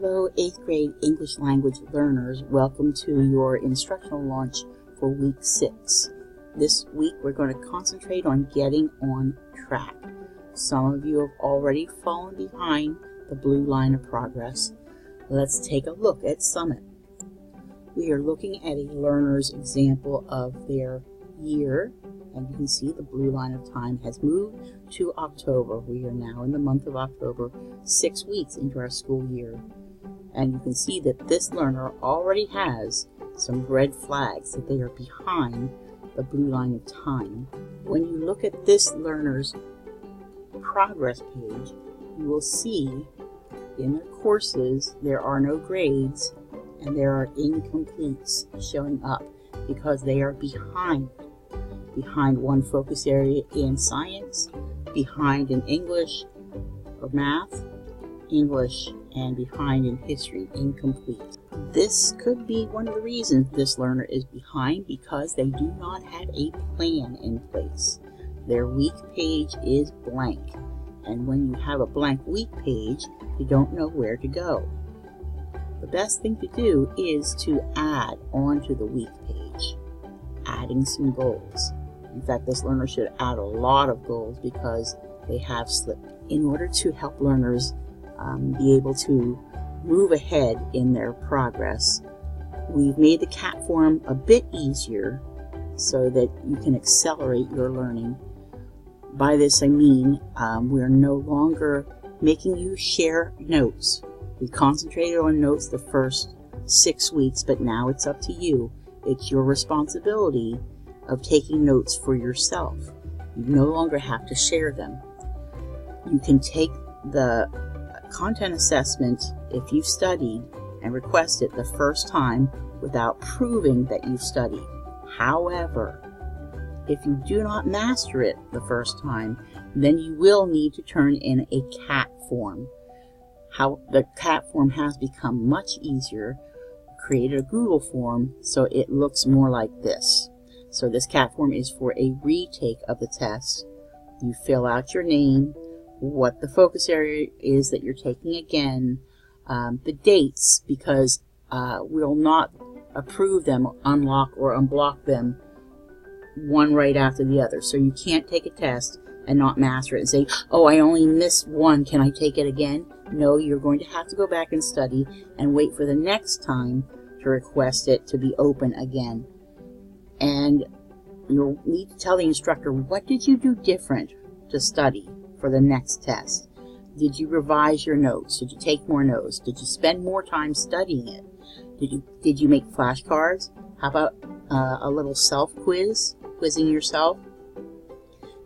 Hello, 8th grade English language learners. Welcome to your instructional launch for week 6. This week we're going to concentrate on getting on track. Some of you have already fallen behind the blue line of progress. Let's take a look at Summit. We are looking at a learner's example of their year, and you can see the blue line of time has moved to October. We are now in the month of October, 6 weeks into our school year. And you can see that this learner already has some red flags that they are behind the blue line of time. When you look at this learner's progress page, you will see in their courses there are no grades and there are incompletes showing up because they are behind one focus area in science, behind in English or math, English, and behind in history, incomplete. This could be one of the reasons this learner is behind, because they do not have a plan in place. Their week page is blank, and when you have a blank week page, you don't know where to go. The best thing to do is to add onto the week page, adding some goals. In fact, this learner should add a lot of goals because they have slipped. In order to help learners be able to move ahead in their progress, we've made the CAT form a bit easier so that you can accelerate your learning. By this I mean we're no longer making you share notes. We concentrated on notes the first 6 weeks, but now it's up to you. It's your responsibility of taking notes for yourself. You no longer have to share them. You can take the content assessment if you've studied and request it the first time without proving that you've studied. However, if you do not master it the first time, then you will need to turn in a CAT form. The CAT form has become much easier. Created a Google form so it looks more like this. So this CAT form is for a retake of the test. You fill out your name, what the focus area is that you're taking again, the dates, because we'll not approve them, unlock or unblock them one right after the other. So you can't take a test and not master it and say, oh, I only missed one, can I take it again? No, you're going to have to go back and study and wait for the next time to request it to be open again. And you'll need to tell the instructor, what did you do different to study for the next test? Did you revise your notes? Did you take more notes? Did you spend more time studying it? Did you make flashcards? How about a little self-quiz, quizzing yourself?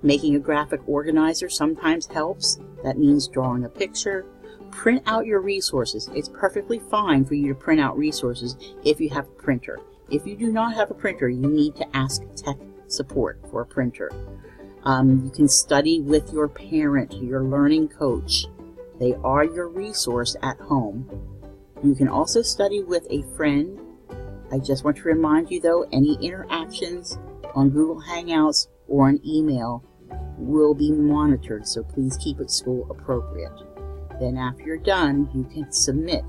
Making a graphic organizer sometimes helps. That means drawing a picture. Print out your resources. It's perfectly fine for you to print out resources if you have a printer. If you do not have a printer, you need to ask tech support for a printer. You can study with your parent, your learning coach. They are your resource at home. You can also study with a friend. I just want to remind you though, any interactions on Google Hangouts or an email will be monitored, so please keep it school appropriate. Then after you're done, you can submit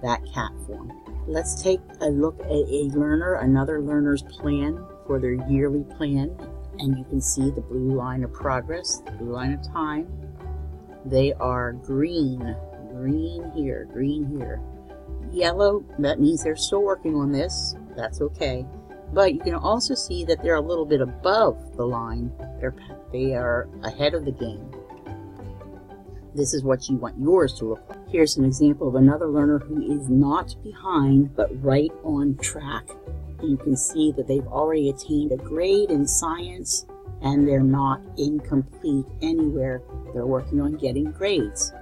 that CAT form. Let's take a look at another learner's plan for their yearly plan. And you can see the blue line of progress, the blue line of time. They are green, green here, green here. Yellow, that means they're still working on this. That's okay. But you can also see that they're a little bit above the line. They are ahead of the game. This is what you want yours to look like. Here's an example of another learner who is not behind, but right on track. You can see that they've already attained a grade in science and they're not incomplete anywhere. They're working on getting grades.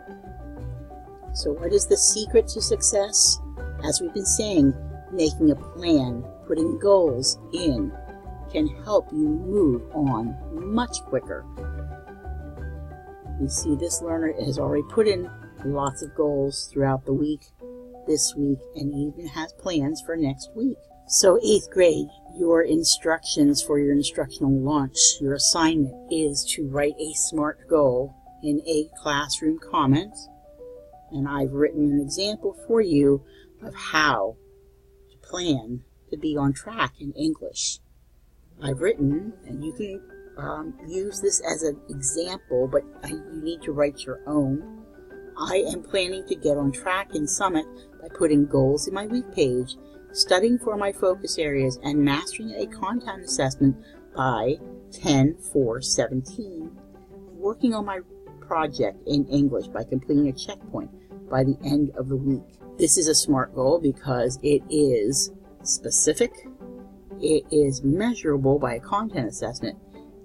So what is the secret to success? As we've been saying, making a plan, putting goals in can help you move on much quicker. You see this learner has already put in lots of goals throughout the week, this week, and even has plans for next week. So 8th grade, your instructions for your instructional launch, your assignment is to write a SMART goal in a classroom comment And I've written an example for you of how to plan to be on track in English. I've written, and you can use this as an example, but you need to write your own. I am planning to get on track in Summit by putting goals in my week page, studying for my focus areas, and mastering a content assessment by 10/4/17. Working on my project in English by completing a checkpoint by the end of the week. This is a SMART goal because it is specific, it is measurable by a content assessment,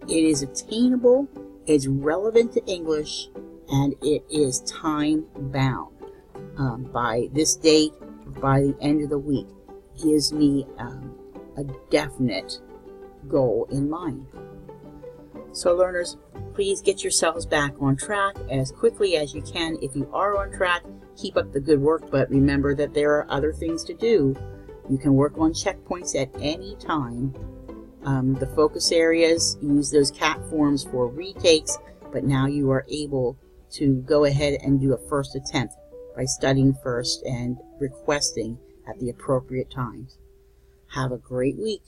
it is attainable, it's relevant to English, and it is time bound. By this date, by the end of the week, gives me a definite goal in mind. So learners, please get yourselves back on track as quickly as you can. If you are on track, keep up the good work, but remember that there are other things to do. You can work on checkpoints at any time. The focus areas, use those CAT forms for retakes, but now you are able to go ahead and do a first attempt by studying first and requesting at the appropriate times. Have a great week.